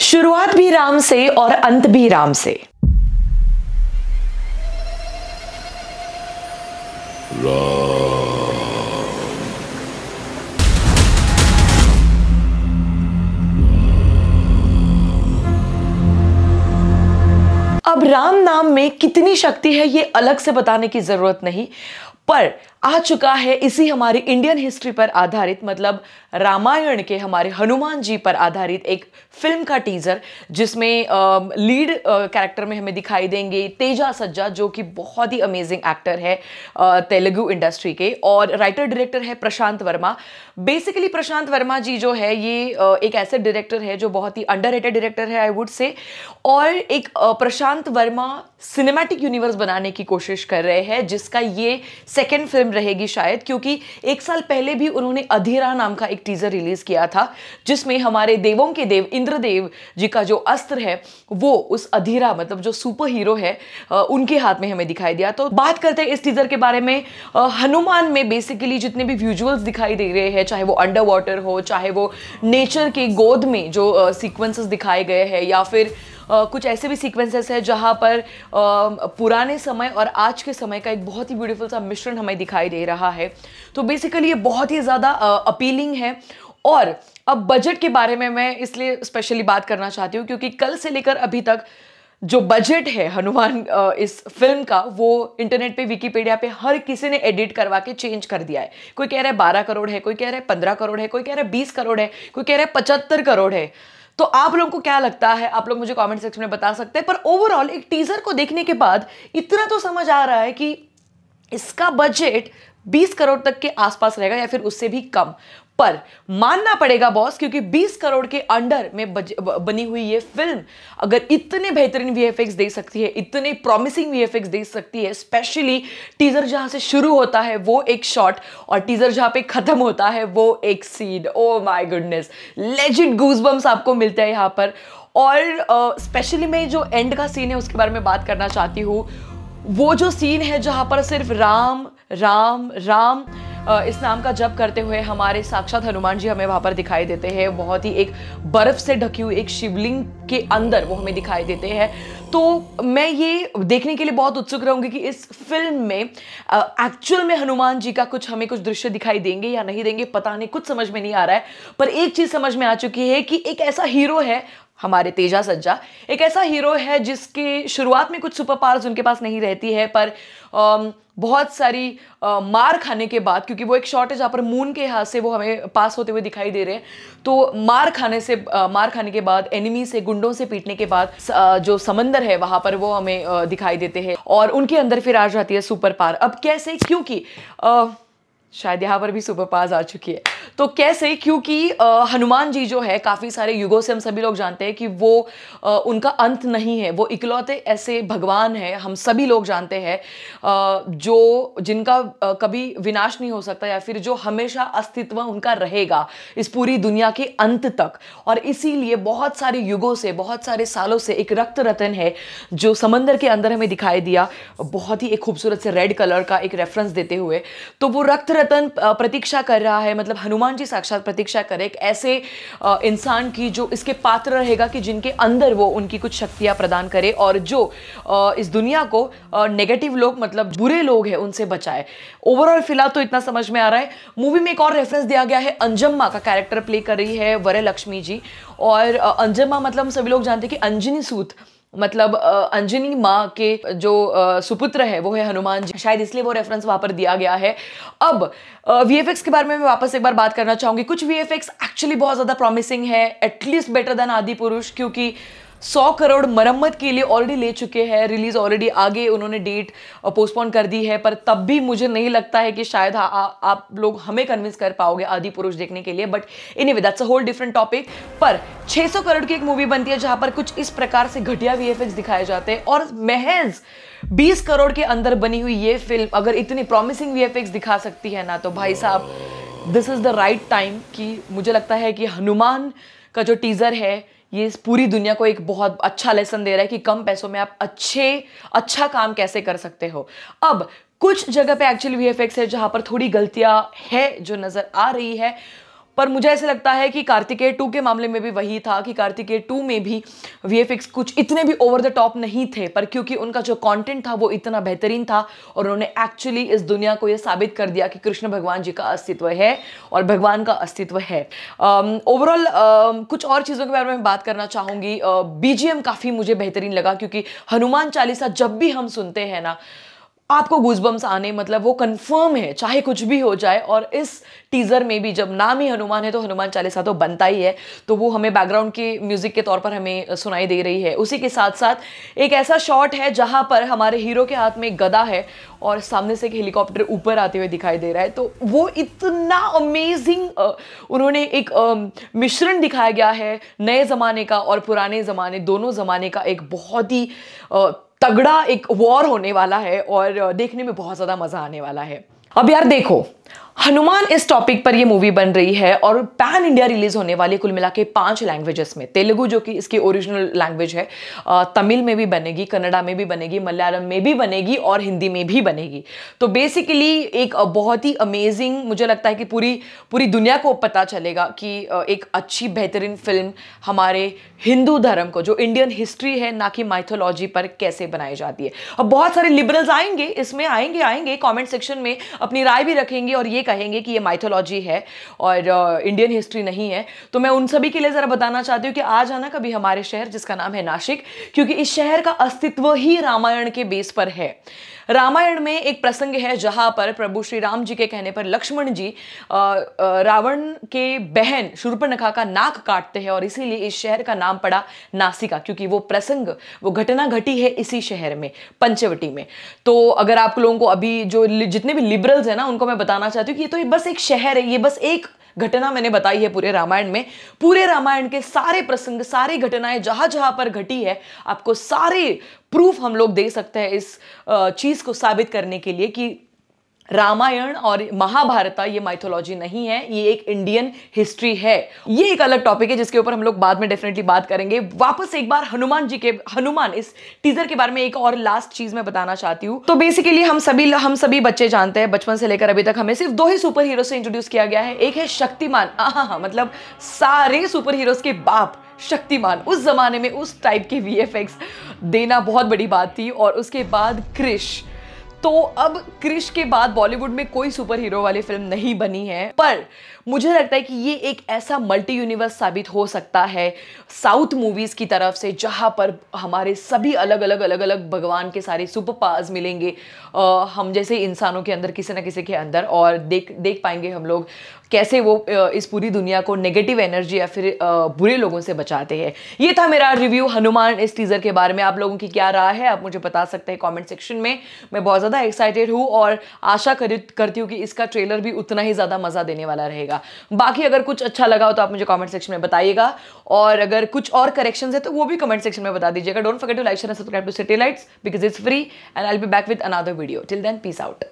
शुरुआत भी राम से और अंत भी राम से। अब राम नाम में कितनी शक्ति है ये अलग से बताने की जरूरत नहीं, पर आ चुका है इसी हमारी इंडियन हिस्ट्री पर आधारित, मतलब रामायण के हमारे हनुमान जी पर आधारित एक फिल्म का टीजर, जिसमें लीड कैरेक्टर में हमें दिखाई देंगे तेजा सज्जा, जो कि बहुत ही अमेजिंग एक्टर है तेलुगु इंडस्ट्री के, और राइटर डायरेक्टर है प्रशांत वर्मा। बेसिकली प्रशांत वर्मा जी जो है ये एक ऐसे डायरेक्टर है जो बहुत ही अंडररेटेड डायरेक्टर है आई वुड से, और एक प्रशांत वर्मा सिनेमैटिक यूनिवर्स बनाने की कोशिश कर रहे हैं, जिसका ये सेकेंड फिल्म रहेगी शायद, क्योंकि एक साल पहले भी उन्होंने अधीरा नाम का एक टीजर रिलीज किया था, जिसमें हमारे देवों के देव इंद्रदेव जी का जो अस्त्र है वो उस अधीरा, मतलब जो सुपर हीरो है, उनके हाथ में हमें दिखाई दिया। तो बात करते हैं इस टीजर के बारे में। हनुमान में बेसिकली जितने भी विजुअल्स दिखाई दे रहे हैं, चाहे वो अंडर वाटर हो, चाहे वो नेचर के गोद में जो सीक्वेंसेस दिखाए गए हैं, या फिर कुछ ऐसे भी सीक्वेंसेस है जहां पर पुराने समय और आज के समय का एक बहुत ही ब्यूटीफुल सा मिश्रण हमें दिखाई दे रहा है। तो बेसिकली ये बहुत ही ज़्यादा अपीलिंग है। और अब बजट के बारे में मैं इसलिए स्पेशली बात करना चाहती हूँ क्योंकि कल से लेकर अभी तक जो बजट है हनुमान इस फिल्म का, वो इंटरनेट पे विकिपीडिया पे हर किसी ने एडिट करवा के चेंज कर दिया है। कोई कह रहा है 12 करोड़ है, कोई कह रहा है 15 करोड़ है, कोई कह रहा है 20 करोड़ है, कोई कह रहा है 75 करोड़ है। तो आप लोगों को क्या लगता है, आप लोग मुझे कमेंट सेक्शन में बता सकते हैं। पर ओवरऑल एक टीजर को देखने के बाद इतना तो समझ आ रहा है कि इसका बजट 20 करोड़ तक के आसपास रहेगा या फिर उससे भी कम। पर मानना पड़ेगा बॉस, क्योंकि 20 करोड़ के अंडर में बनी हुई ये फिल्म अगर इतने बेहतरीन वीएफएक्स दे सकती है, इतने प्रॉमिसिंग वीएफएक्स दे सकती है, स्पेशली टीजर जहां से शुरू होता है वो एक शॉट और टीजर जहां पे खत्म होता है वो एक scene, oh my goodness, legend goosebumps आपको मिलते हैं यहां पर। और स्पेशली मैं जो एंड का सीन है उसके बारे में बात करना चाहती हूँ। वो जो सीन है जहां पर सिर्फ राम राम राम इस नाम का जप करते हुए हमारे साक्षात हनुमान जी हमें वहां पर दिखाई देते हैं। बहुत ही एक बर्फ से ढकी हुई एक शिवलिंग के अंदर वो हमें दिखाई देते हैं। तो मैं ये देखने के लिए बहुत उत्सुक रहूंगी कि इस फिल्म में एक्चुअल में हनुमान जी का कुछ हमें कुछ दृश्य दिखाई देंगे या नहीं देंगे, पता नहीं, कुछ समझ में नहीं आ रहा है। पर एक चीज समझ में आ चुकी है कि एक ऐसा हीरो है हमारे तेजा सज्जा, एक ऐसा हीरो है जिसके शुरुआत में कुछ सुपर पावर्स उनके पास नहीं रहती है, पर बहुत सारी मार खाने के बाद, क्योंकि वो एक शॉट है जहाँ पर मून के हाथ से वो हमें पास होते हुए दिखाई दे रहे हैं, तो मार खाने के बाद, एनिमी से, गुंडों से पीटने के बाद जो समंदर है वहाँ पर वो हमें दिखाई देते हैं और उनके अंदर फिर आ जाती है सुपर पावर। अब कैसे, क्योंकि शायद यहाँ पर भी सुपर पावर्स आ चुकी है। तो कैसे, क्योंकि हनुमान जी जो है काफ़ी सारे युगों से हम सभी लोग जानते हैं कि वो उनका अंत नहीं है, वो इकलौते ऐसे भगवान हैं, हम सभी लोग जानते हैं, जो जिनका कभी विनाश नहीं हो सकता, या फिर जो हमेशा अस्तित्व उनका रहेगा इस पूरी दुनिया के अंत तक। और इसीलिए बहुत सारे युगों से, बहुत सारे सालों से एक रक्त रतन है जो समंदर के अंदर हमें दिखाई दिया, बहुत ही एक खूबसूरत से रेड कलर का एक रेफरेंस देते हुए। तो वो रक्त रतन प्रतीक्षा कर रहा है, मतलब हनुमान जी साक्षात प्रतीक्षा करे एक ऐसे इंसान की जो इसके पात्र रहेगा कि जिनके अंदर वो उनकी कुछ शक्तियां प्रदान करे और जो इस दुनिया को नेगेटिव लोग, मतलब बुरे लोग हैं, उनसे बचाए। ओवरऑल फिलहाल तो इतना समझ में आ रहा है। मूवी में एक और रेफरेंस दिया गया है, अंजम्मा का कैरेक्टर प्ले कर रही है वरलक्ष्मी जी, और अंजम्मा मतलब हम सभी लोग जानते हैं कि अंजनी सूत, मतलब अंजनी माँ के जो सुपुत्र है वो है हनुमान जी, शायद इसलिए वो रेफरेंस वहां पर दिया गया है। अब वीएफएक्स के बारे में मैं वापस एक बार बात करना चाहूंगी। कुछ वीएफएक्स एक्चुअली बहुत ज्यादा प्रॉमिसिंग है, एटलीस्ट बेटर देन आदि पुरुष, क्योंकि 100 करोड़ मरम्मत के लिए ऑलरेडी ले चुके हैं, रिलीज ऑलरेडी आगे उन्होंने डेट पोस्टपोन कर दी है, पर तब भी मुझे नहीं लगता है कि शायद आप लोग हमें कन्विंस कर पाओगे आदि पुरुष देखने के लिए। But anyway that's a whole different topic. पर 600 करोड़ की एक मूवी बनती है जहां पर कुछ इस प्रकार से घटिया वीएफएक्स दिखाए जाते हैं, और महज 20 करोड़ के अंदर बनी हुई ये फिल्म अगर इतनी प्रॉमिसिंग वीएफएक्स दिखा सकती है ना, तो भाई साहब this is the right time. कि मुझे लगता है कि हनुमान का जो टीजर है ये इस पूरी दुनिया को एक बहुत अच्छा लेसन दे रहा है कि कम पैसों में आप अच्छा काम कैसे कर सकते हो। अब कुछ जगह पे एक्चुअली वीएफएक्स है जहां पर थोड़ी गलतियां है जो नजर आ रही है, पर मुझे ऐसे लगता है कि कार्तिकेय 2 के मामले में भी वही था कि कार्तिकेय 2 में भी वीएफएक्स कुछ इतने भी ओवर द टॉप नहीं थे, पर क्योंकि उनका जो कंटेंट था वो इतना बेहतरीन था और उन्होंने एक्चुअली इस दुनिया को ये साबित कर दिया कि कृष्ण भगवान जी का अस्तित्व है और भगवान का अस्तित्व है। ओवरऑल कुछ और चीज़ों के बारे में बात करना चाहूँगी। बीजीएम काफ़ी मुझे बेहतरीन लगा, क्योंकि हनुमान चालीसा जब भी हम सुनते हैं ना, आपको गूजबम्स आने, मतलब वो कंफर्म है चाहे कुछ भी हो जाए। और इस टीजर में भी जब नाम ही हनुमान है तो हनुमान चालीसा तो बनता ही है, तो वो हमें बैकग्राउंड के म्यूजिक के तौर पर हमें सुनाई दे रही है। उसी के साथ साथ एक ऐसा शॉट है जहां पर हमारे हीरो के हाथ में एक गदा है और सामने से एक हेलीकॉप्टर ऊपर आते हुए दिखाई दे रहा है, तो वो इतना अमेजिंग उन्होंने एक मिश्रण दिखाया गया है नए ज़माने का और पुराने ज़माने, दोनों ज़माने का एक बहुत ही तगड़ा एक वॉर होने वाला है और देखने में बहुत ज़्यादा मज़ा आने वाला है। अब यार देखो, हनुमान इस टॉपिक पर ये मूवी बन रही है और पैन इंडिया रिलीज होने वाली कुल मिला के 5 लैंग्वेजेस में। तेलुगु जो कि इसकी ओरिजिनल लैंग्वेज है, तमिल में भी बनेगी, कन्नड़ा में भी बनेगी, मलयालम में भी बनेगी और हिंदी में भी बनेगी। तो बेसिकली एक बहुत ही अमेजिंग, मुझे लगता है कि पूरी दुनिया को पता चलेगा कि एक अच्छी बेहतरीन फिल्म हमारे हिंदू धर्म को, जो इंडियन हिस्ट्री है ना कि माइथोलॉजी पर, कैसे बनाई जाती है। अब बहुत सारे लिबरल्स आएंगे इसमें, आएंगे कमेंट सेक्शन में अपनी राय भी रखेंगे और ये कहेंगे कि ये माइथोलॉजी है और इंडियन हिस्ट्री नहीं है। तो मैं उन सभी के लिए जरा बताना चाहती हूँ कि आ जाना कभी हमारे शहर जिसका नाम है नासिक, क्योंकि इस शहर का अस्तित्व ही रामायण के बेस पर है। रामायण में एक प्रसंग है जहां पर प्रभु श्री राम जी के कहने पर लक्ष्मण जी रावण के बहन शूर्पणखा का नाक काटते हैं और इसीलिए इस शहर का नाम पड़ा नासिका, क्योंकि वो प्रसंग, वो घटना घटी है इसी शहर में, पंचवटी में। तो अगर आप लोगों को अभी जो जितने भी लिबरल्स हैं ना, उनको मैं बताना चाहती हूँ कि ये तो बस एक शहर है, ये बस एक घटना मैंने बताई है पूरे रामायण में। पूरे रामायण के सारे प्रसंग, सारी घटनाएं जहां जहां पर घटी है, आपको सारे प्रूफ हम लोग दे सकते हैं इस चीज को साबित करने के लिए कि रामायण और महाभारत ये माइथोलॉजी नहीं है, ये एक इंडियन हिस्ट्री है। ये एक अलग टॉपिक है जिसके ऊपर हम लोग बाद में डेफिनेटली बात करेंगे। वापस एक बार हनुमान इस टीजर के बारे में एक और लास्ट चीज मैं बताना चाहती हूँ। तो बेसिकली हम सभी बच्चे जानते हैं, बचपन से लेकर अभी तक हमें सिर्फ 2 ही सुपर हीरो से इंट्रोड्यूस किया गया है। एक है शक्तिमान, मतलब सारे सुपर हीरोज के बाप शक्तिमान। उस जमाने में उस टाइप के वीएफएक्स देना बहुत बड़ी बात थी। और उसके बाद क्रिश। तो अब क्रिश के बाद बॉलीवुड में कोई सुपर हीरो वाली फिल्म नहीं बनी है, पर मुझे लगता है कि ये एक ऐसा मल्टी यूनिवर्स साबित हो सकता है साउथ मूवीज की तरफ से, जहां पर हमारे सभी अलग अलग भगवान के सारे सुपर पावर्स मिलेंगे हम जैसे इंसानों के अंदर, किसी ना किसी के अंदर, और देख पाएंगे हम लोग कैसे वो इस पूरी दुनिया को नेगेटिव एनर्जी या फिर बुरे लोगों से बचाते हैं। ये था मेरा रिव्यू हनुमान इस टीजर के बारे में। आप लोगों की क्या राय है आप मुझे बता सकते हैं कमेंट सेक्शन में। मैं बहुत ज़्यादा एक्साइटेड हूँ और आशा करती हूँ कि इसका ट्रेलर भी उतना ही ज़्यादा मज़ा देने वाला रहेगा। बाकी अगर कुछ अच्छा लगा हो तो आप मुझे कमेंट सेक्शन में बताइएगा, और अगर कुछ और करेक्शंस है तो वो भी कमेंट सेक्शन में बता दीजिएगा। Don't forget to like share and subscribe to City Lights because it's free and I will be back with another video. Till then peace out.